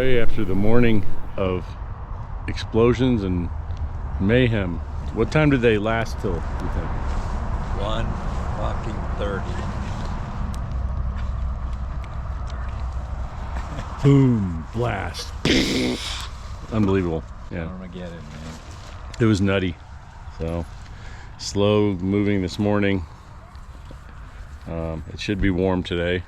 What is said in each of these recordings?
way after the morning of explosions and mayhem. What time did they last till, you think? 1:30. Boom, blast. Unbelievable. Yeah. Armageddon, man. It was nutty. So slow moving this morning. It should be warm today.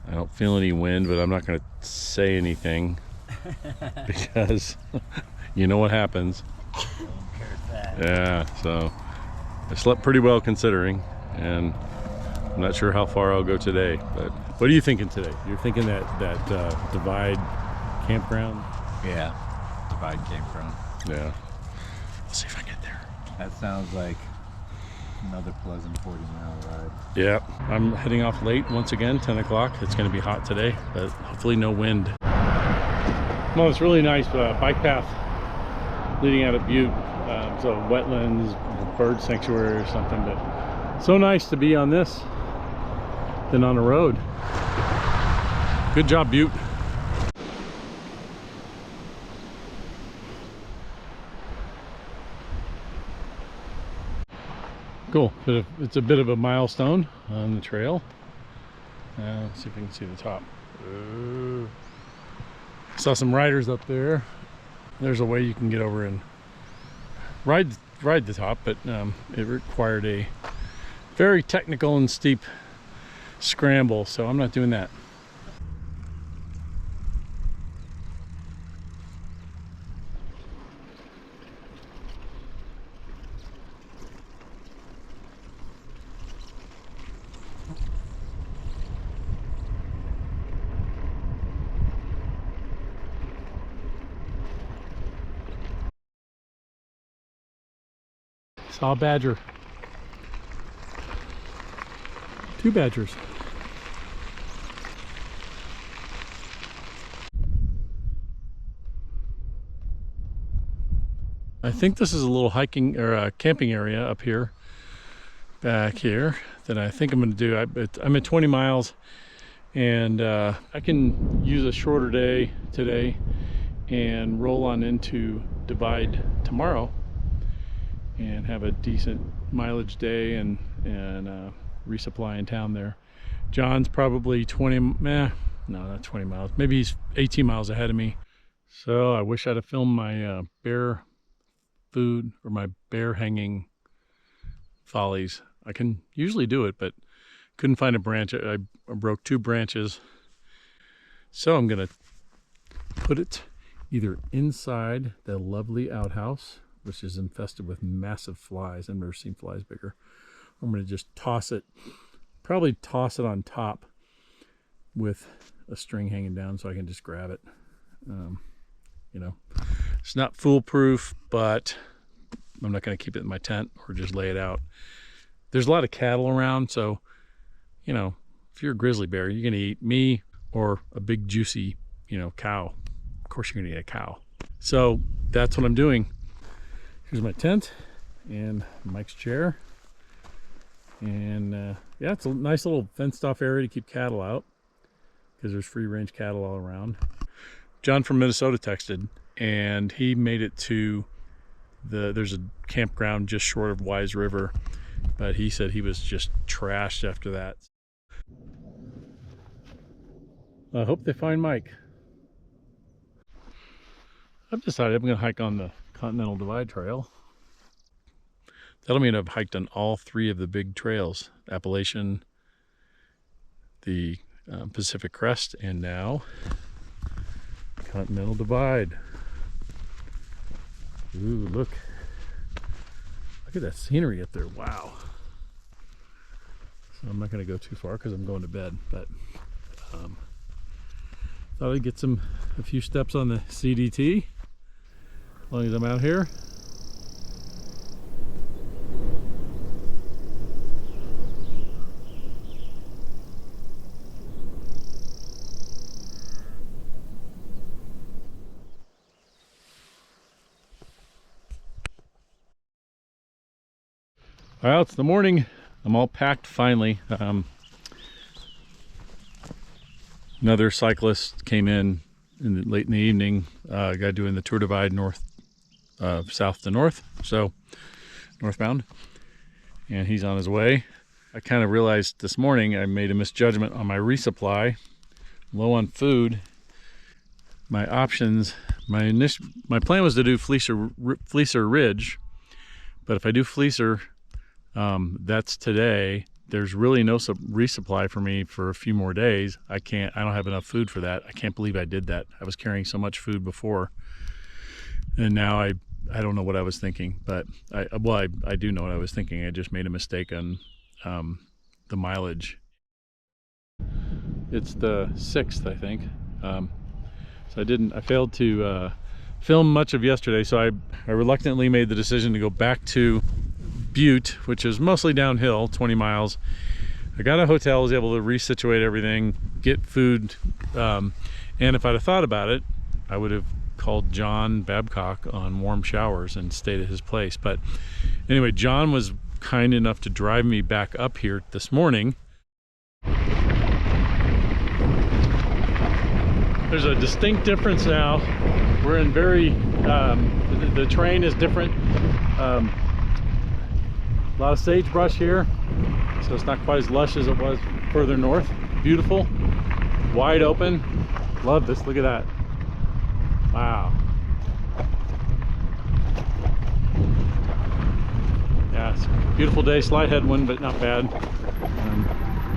I don't feel any wind, but I'm not going to say anything because you know what happens. Yeah, so I slept pretty well considering, and I'm not sure how far I'll go today. But what are you thinking today? You're thinking that Divide campground? Yeah, Divide campground. Yeah. Let's see if I get there. That sounds like another pleasant 40-mile ride. Yeah, I'm heading off late once again, 10 o'clock. It's going to be hot today, but hopefully no wind. Well, it's really nice bike path leading out of Butte. So wetlands, bird sanctuary or something, but so nice to be on this than on the road. Good job, Butte. Cool, but it's a bit of a milestone on the trail. Let's see if we can see the top. Saw some riders up there. There's a way you can get over and ride the top, but it required a very technical and steep scramble, so I'm not doing that. Saw a badger. 2 badgers. I think this is a little hiking or a camping area up here, back here, that I think I'm going to do. I'm at 20 miles, and I can use a shorter day today and roll on into Divide tomorrow and have a decent mileage day and resupply in town there. John's probably 20, no, not 20 miles. Maybe he's 18 miles ahead of me. So I wish I'd have filmed my bear food or my bear hanging follies. I can usually do it, but couldn't find a branch. I broke 2 branches. So I'm gonna put it either inside the lovely outhouse, which is infested with massive flies. I've never seen flies bigger. I'm going to just toss it, probably toss it on top with a string hanging down so I can just grab it. You know, it's not foolproof, but I'm not going to keep it in my tent or just lay it out. There's a lot of cattle around, so, you know, if you're a grizzly bear, you're going to eat me or a big juicy, you know, cow. Of course you're going to eat a cow. So that's what I'm doing. Here's my tent and Mike's chair, and yeah, it's a nice little fenced off area to keep cattle out because there's free range cattle all around. John from Minnesota texted, and he made it to there's a campground just short of Wise River, but he said he was just trashed after that. I hope they find Mike. I've decided I'm going to hike on the Continental Divide Trail. That'll mean I've hiked on all 3 of the big trails: Appalachian, the Pacific Crest, and now Continental Divide. Ooh, look at that scenery up there. Wow. So I'm not going to go too far because I'm going to bed, but thought I'd get a few steps on the CDT as long as I'm out here. Well, it's the morning. I'm all packed finally. Another cyclist came in late in the evening, guy doing the Tour Divide south to north, so northbound, and he's on his way. I kind of realized this morning I made a misjudgment on my resupply. Low on food. My options, my plan was to do Fleecer Ridge, but if I do Fleecer, that's today. There's really no resupply for me for a few more days. I don't have enough food for that. I can't believe I did that. I was carrying so much food before, and now I don't know what I was thinking, but I do know what I was thinking. I just made a mistake on the mileage. It's the 6th, I think. So I failed to film much of yesterday, so I reluctantly made the decision to go back to Butte, which is mostly downhill, 20 miles. I got a hotel, was able to resituate everything, get food, and if I'd have thought about it, I would have called John Babcock on warm showers and stayed at his place. But anyway, John was kind enough to drive me back up here this morning. There's a distinct difference now. We're in the terrain is different. A lot of sagebrush here, so it's not quite as lush as it was further north. Beautiful, wide open. Love this, look at that. Wow. Yeah, it's a beautiful day, slight headwind, but not bad.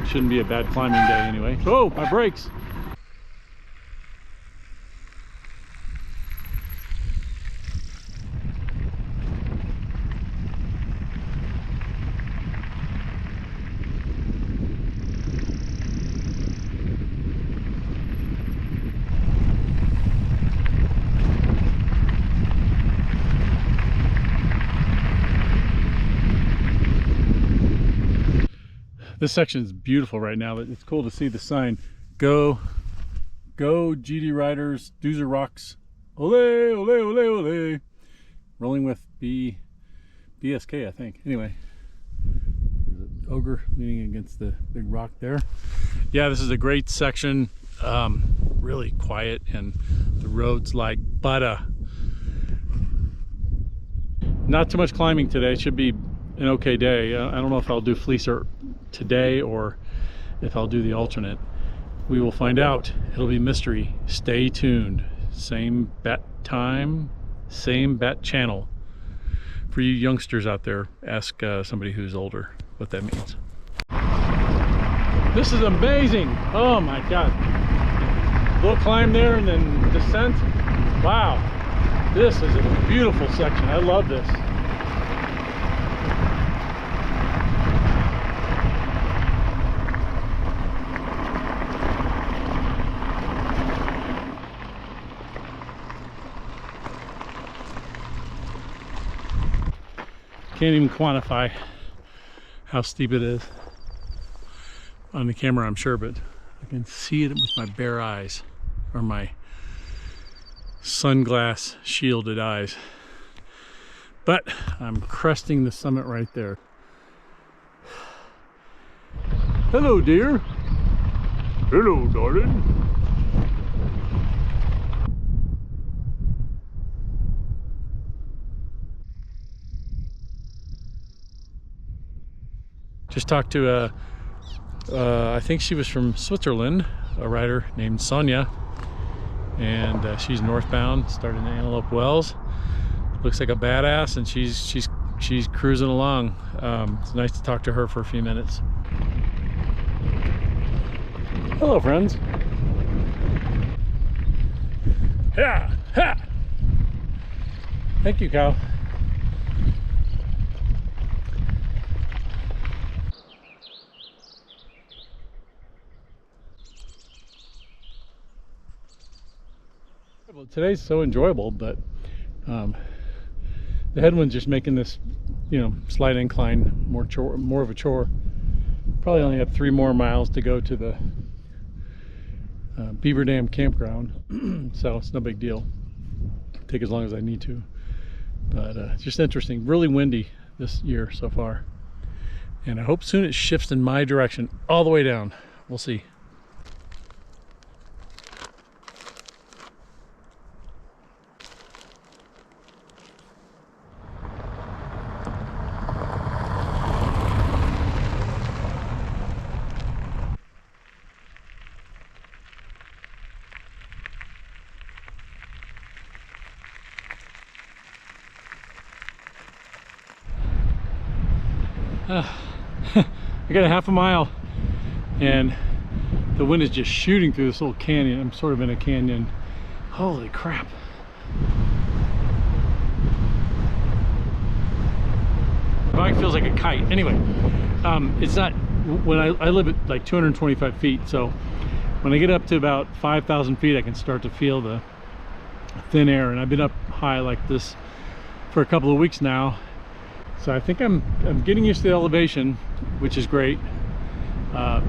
Shouldn't be a bad climbing day anyway. Oh, my brakes. This section is beautiful right now. It's cool to see the sign. Go GD Riders, Doozer Rocks. Ole, ole, ole, ole. Rolling with BSK, I think. Anyway, there's an ogre leaning against the big rock there. Yeah, this is a great section. Really quiet, and the road's like butter. Not too much climbing today. It should be an okay day. I don't know if I'll do Fleecer today or if I'll do the alternate. We will find out. It'll be mystery. Stay tuned. Same bat time, same bat channel. For you youngsters out there, ask somebody who's older what that means. This is amazing. Oh my God. Little climb there and then descent. Wow. This is a beautiful section. I love this. Can't even quantify how steep it is on the camera, I'm sure, but I can see it with my bare eyes, or my sunglass shielded eyes. But I'm cresting the summit right there. Hello, dear. Hello, darling. Just talked to I think she was from Switzerland, a rider named Sonia, and she's northbound, starting in Antelope Wells. Looks like a badass, and she's cruising along. It's nice to talk to her for a few minutes. Hello, friends. Yeah, ha. Thank you, cow. Well, today's so enjoyable, but the headwind's just making this, slight incline more of a chore. Probably only have 3 more miles to go to the Beaver Dam campground, so it's no big deal. Take as long as I need to, but it's just interesting. Really windy this year so far, and I hope soon it shifts in my direction all the way down. We'll see. I got a half a mile and the wind is just shooting through this little canyon. I'm sort of in a canyon. Holy crap. The bike feels like a kite. Anyway, it's not, when I live at like 225 feet, so when I get up to about 5,000 feet, I can start to feel the thin air, and I've been up high like this for a couple of weeks now. So I think I'm getting used to the elevation, which is great. My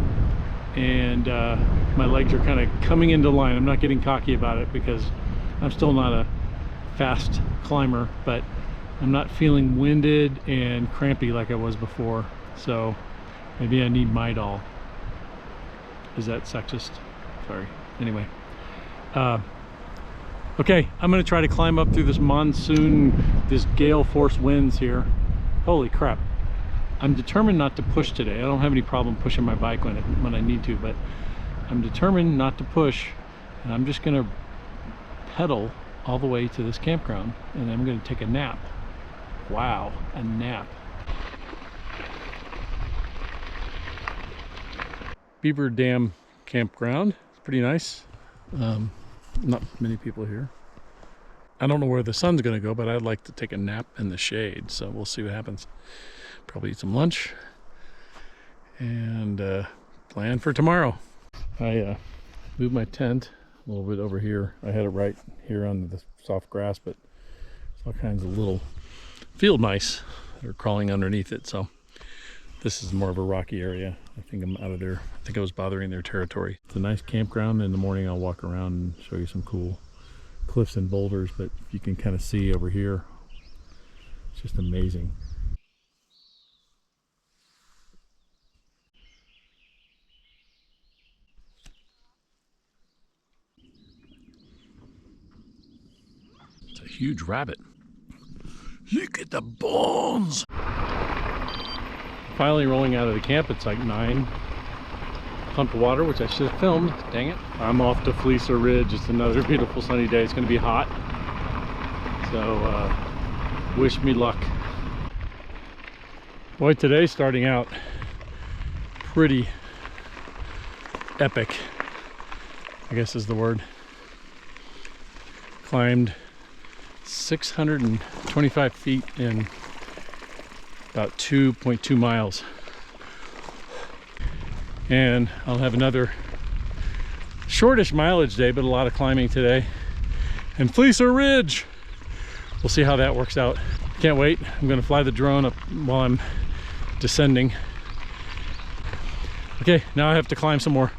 legs are kind of coming into line. I'm not getting cocky about it because I'm still not a fast climber, but I'm not feeling winded and crampy like I was before. So maybe I need Midol. Is that sexist? Sorry. Anyway. Okay, I'm gonna try to climb up through this monsoon, this gale force winds here. Holy crap. I'm determined not to push today. I don't have any problem pushing my bike when I need to, but I'm determined not to push, and I'm just gonna pedal all the way to this campground, and I'm gonna take a nap. Wow, a nap. Beaver Dam campground. It's pretty nice. Not many people here. I don't know where the sun's gonna go, but I'd like to take a nap in the shade, so we'll see what happens. Probably eat some lunch and plan for tomorrow. I moved my tent a little bit over here. I had it right here on the soft grass, but there's all kinds of little field mice that are crawling underneath it, so this is more of a rocky area. I think I'm out of there. I think I was bothering their territory. It's a nice campground. In the morning I'll walk around and show you some cool cliffs and boulders, but you can kind of see over here, it's just amazing. It's a huge rabbit. Look at the bones. Finally rolling out of the camp. It's like 9. Pumped water, which I should have filmed. Dang it. I'm off to Fleecer Ridge. It's another beautiful sunny day. It's going to be hot. So wish me luck. Boy, today's starting out pretty epic, I guess is the word. Climbed 625 feet in about 2.2 miles. And I'll have another shortish mileage day, but a lot of climbing today. And Fleecer Ridge. We'll see how that works out. Can't wait. I'm gonna fly the drone up while I'm descending. Okay, now I have to climb some more.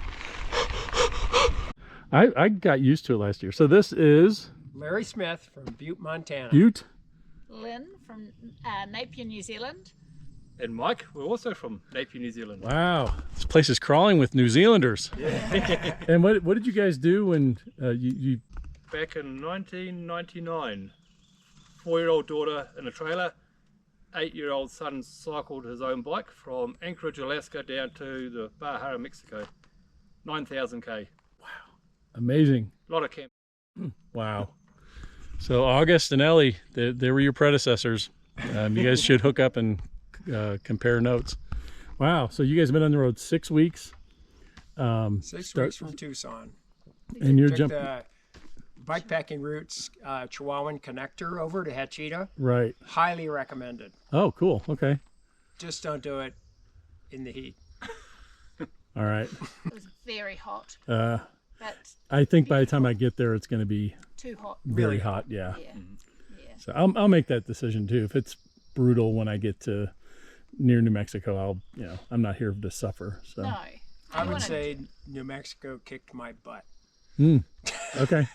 I got used to it last year. So this is Larry Smith from Butte, Montana. Butte. Lyn from Napier, New Zealand. And Mike, we're also from Napier, New Zealand. Wow, this place is crawling with New Zealanders. Yeah. And what did you guys do when you... Back in 1999, 4-year-old daughter in a trailer, 8-year-old son cycled his own bike from Anchorage, Alaska down to the Baja, Mexico. 9,000 k. Wow, amazing. A lot of camp. Wow. So August and Ellie, they were your predecessors. You guys should hook up and compare notes. Wow. So you guys have been on the road 6 weeks. 6 weeks from Tucson. And you're Took jumping. the bikepacking routes, Chihuahuan connector over to Hachita. Right. Highly recommended. Oh, cool. Okay. Just don't do it in the heat. All right. It was very hot, Uh, but I think by the time I get there, it's going to be too hot. very Really hot. Yeah. Yeah, yeah. So I'll make that decision too. If it's brutal when I get to near New Mexico, I'm not here to suffer. So. No. I would say New Mexico kicked my butt. Okay.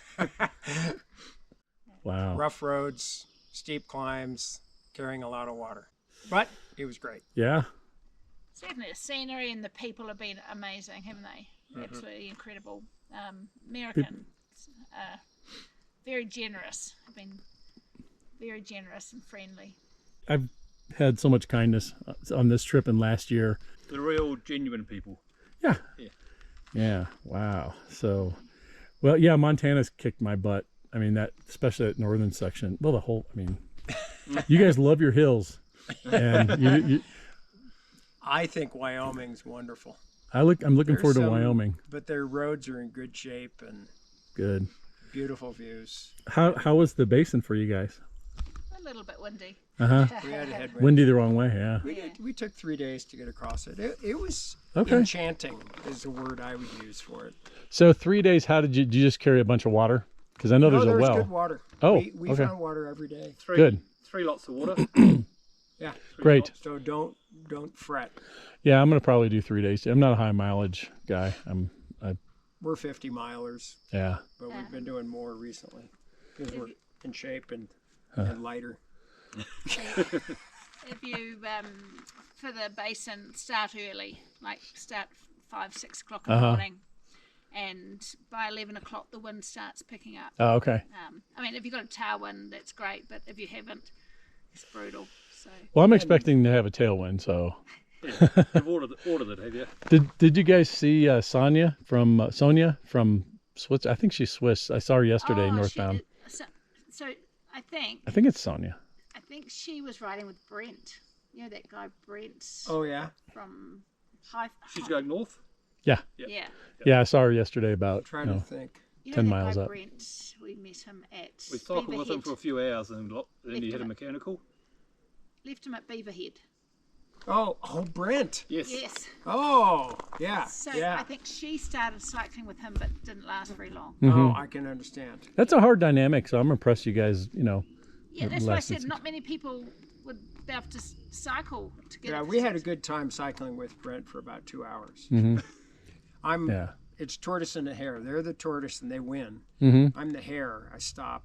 Wow. Rough roads, steep climbs, carrying a lot of water. But it was great. Yeah. Certainly the scenery and the people have been amazing, haven't they? Absolutely incredible. Americans, very generous. Have been very generous and friendly. I've had so much kindness on this trip and last year. The real genuine people. Yeah. Yeah. Yeah. Wow. So, well, yeah, Montana's kicked my butt. I mean, especially that northern section. Well, you guys love your hills. And I think Wyoming's wonderful. I'm looking There's forward to some- Wyoming. But their roads are in good shape and Good. beautiful views. How was the basin for you guys? A little bit windy. We had a headwind. Windy the wrong way, yeah. We took 3 days to get across it. It was Okay. enchanting is the word I would use for it. So 3 days, did you just carry a bunch of water? Because I know there's there a was well. good water. Oh, we okay. found water every day. Good. 3 lots of water. Yeah. Great. So don't fret. Yeah, I'm gonna probably do 3 days. I'm not a high mileage guy. We're 50 milers, Yeah. but we've been doing more recently because we're in shape and lighter. If you, for the basin, start early, like start 5, 6 o'clock in the morning, and by 11 o'clock the wind starts picking up. Oh, okay. I mean, if you've got a tailwind, that's great, but if you haven't, it's brutal. So Well, I'm expecting to have a tailwind. So, Yeah, you've ordered it, have you? did you guys see Sonia from Swiss? I think she's Swiss. I saw her yesterday northbound. So I think it's Sonia. she was riding with Brent. You know that guy Brent Oh yeah. from High. She's going north. Yeah. Yeah. Yeah, I saw her yesterday about Trying to think. You know 10 that miles guy up. Brent, we met him at We cycled Beaver with him Head. for a few hours and then he had a it. mechanical. Left him at Beaver Head. Oh, Brent. Yes. Yes. Oh, yeah. So yeah. I think she started cycling with him, but didn't last very long. Oh, I can understand. That's a hard dynamic. So I'm impressed you guys. Yeah, that's why I less than said not many people would be able to cycle together. Yeah, we had a good time cycling with Brent for about 2 hours. Yeah. It's tortoise and the hare. They're the tortoise and they win. I'm the hare. I stop.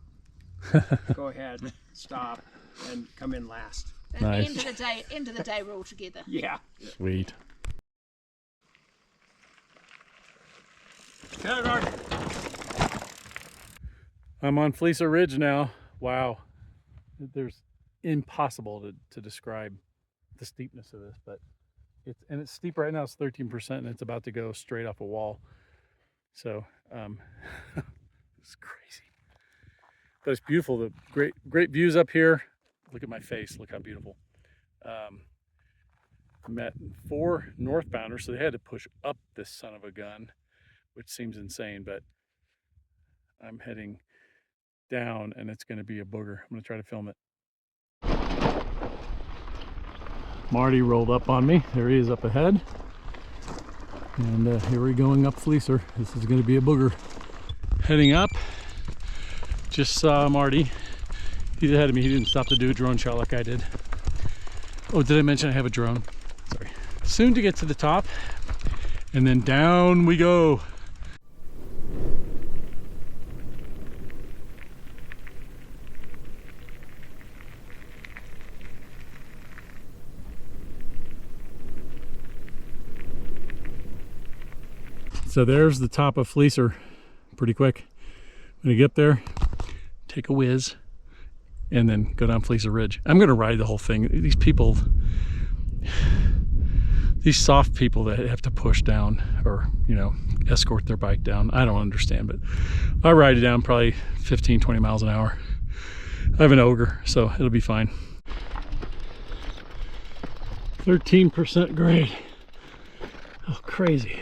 Go ahead, stop, and come in last. At Nice. the end of the day, we're all together. Yeah. Sweet. I'm on Fleecer Ridge now. Wow. There's impossible to describe the steepness of this, but it's steep right now. It's 13% and it's about to go straight off a wall. So it's crazy. But it's beautiful. The great views up here. Look at my face. Look how beautiful. Met 4 northbounders, so they had to push up this son of a gun, which seems insane, but I'm heading down and it's going to be a booger. I'm going to try to film it. Marty rolled up on me. There he is up ahead. And here we're going up Fleecer. This is going to be a booger. Heading up. Just saw Marty. He's ahead of me. He didn't stop to do a drone shot like I did. Oh, did I mention I have a drone? Sorry. Soon to get to the top. And then down we go. So there's the top of Fleecer. Pretty quick. I'm gonna get up there, take a whiz, and then go down Fleecer Ridge. I'm gonna ride the whole thing. These people, these soft people that have to push down or, escort their bike down. I don't understand, but I'll ride it down probably 15, 20 miles an hour. I have an ogre, so it'll be fine. 13% grade. Oh, crazy.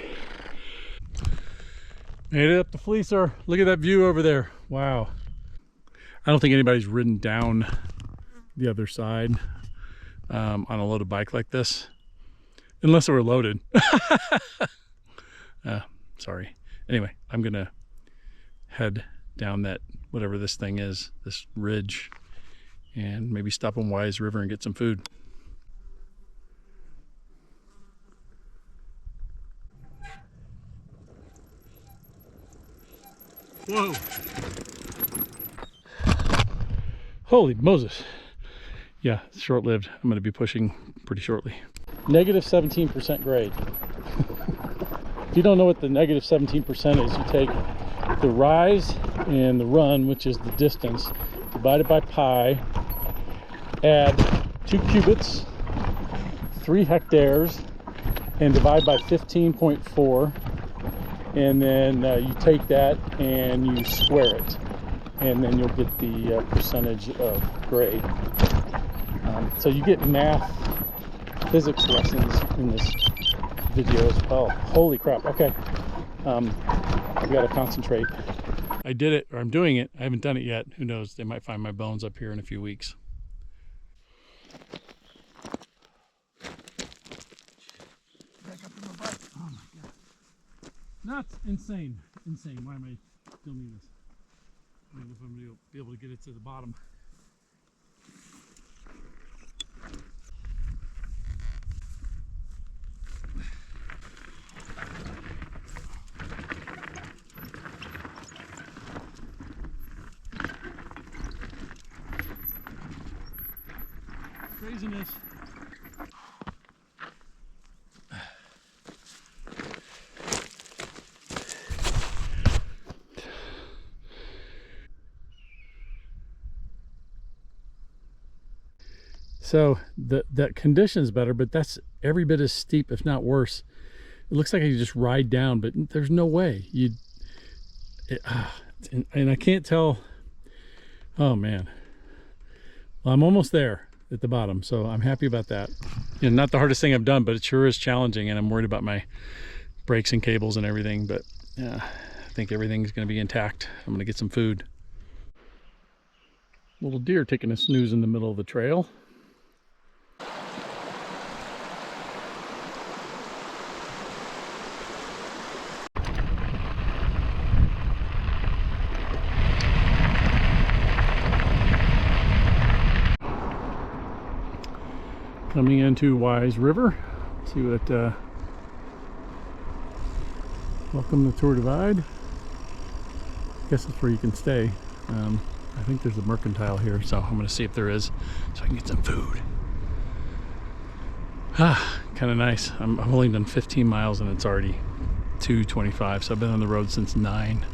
Made it up to Fleecer. Look at that view over there. Wow. I don't think anybody's ridden down the other side on a loaded bike like this. Unless they were loaded. Sorry. Anyway, I'm going to head down that, whatever this thing is, this ridge, and maybe stop on Wise River and get some food. Whoa. Holy Moses. Yeah, it's short-lived. I'm going to be pushing pretty shortly. Negative 17% grade. If you don't know what the negative 17% is, you take the rise and the run, which is the distance, divided by pi, add 2 cubits, 3 hectares, and divide by 15.4. And then you take that and you square it, and then you'll get the percentage of grade. So you get math physics lessons in this video as well. Holy crap. Okay. I've got to concentrate. I did it, or I'm doing it. I haven't done it yet. Who knows? They might find my bones up here in a few weeks. Back up to my bike. Oh my god. Nuts. Insane. Insane. Why am I filming this? I don't know if I'm going to be able to get it to the bottom. Craziness. So the condition's better, but that's every bit as steep, if not worse. It looks like I could just ride down, but there's no way and I can't tell. Oh man. Well, I'm almost there at the bottom, so I'm happy about that. You know, not the hardest thing I've done, but it sure is challenging, and I'm worried about my brakes and cables and everything, but I think everything's going to be intact. I'm going to get some food. Little deer taking a snooze in the middle of the trail. Coming into Wise River. See what, welcome to Tour Divide. I guess that's where you can stay. I think there's a mercantile here, so I'm gonna see if there is, so I can get some food. Kind of nice. I've only done 15 miles and it's already 2:25, so I've been on the road since 9.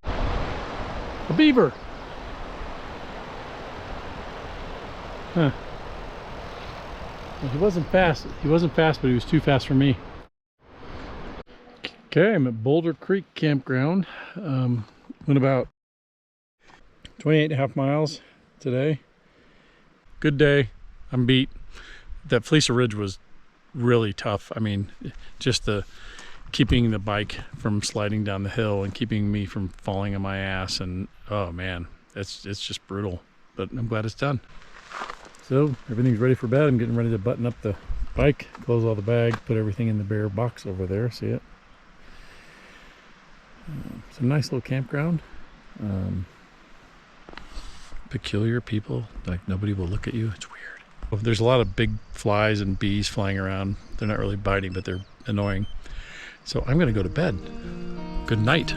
A beaver! Huh. Well, he wasn't fast. He wasn't fast, but he was too fast for me. Okay, I'm at Boulder Creek Campground. Went about 28.5 miles today. Good day. I'm beat. That Fleecer Ridge was really tough. I mean, just keeping the bike from sliding down the hill and keeping me from falling on my ass, and oh man, it's just brutal. But I'm glad it's done. So everything's ready for bed. I'm getting ready to button up the bike, close all the bags, put everything in the bare box over there. See it? It's a nice little campground. Peculiar people, like nobody will look at you. It's weird. There's a lot of big flies and bees flying around. They're not really biting, but they're annoying. So I'm gonna go to bed. Good night.